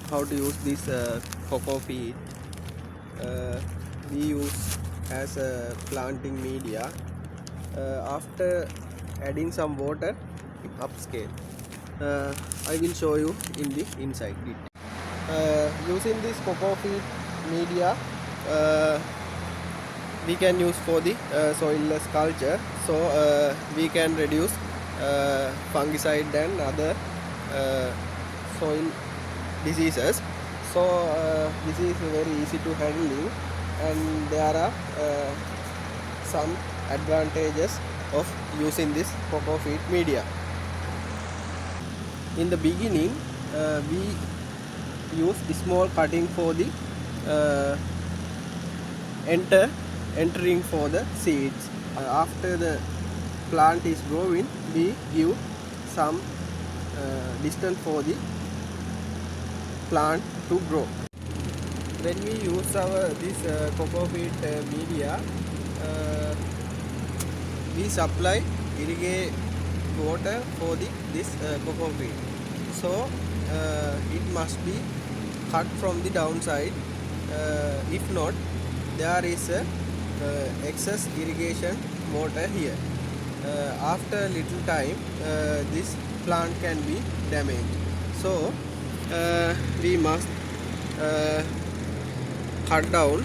how to use this cocoa feed. We use as a planting media. After adding some water, upscale. I will show you in the inside it. Using this cocoa feed media, we can use for the soilless culture, so we can reduce fungicide and other soil diseases. So this is very easy to handling, and there are some advantages of using this cocoa feed media. In the beginning, we use small cutting for the entering for the seeds. After the plant is growing, we give some distance for the plant to grow. When we use this cocoa feed media, we supply irrigate water for this cocoa feed. So it must be cut from the downside. If not, there is a excess irrigation water here. After a little time, this plant can be damaged. So we must cut down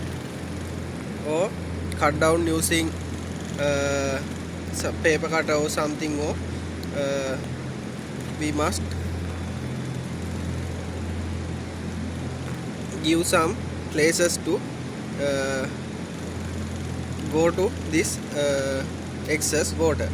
using some paper cutter or something, or we must give some places to go to this excess water.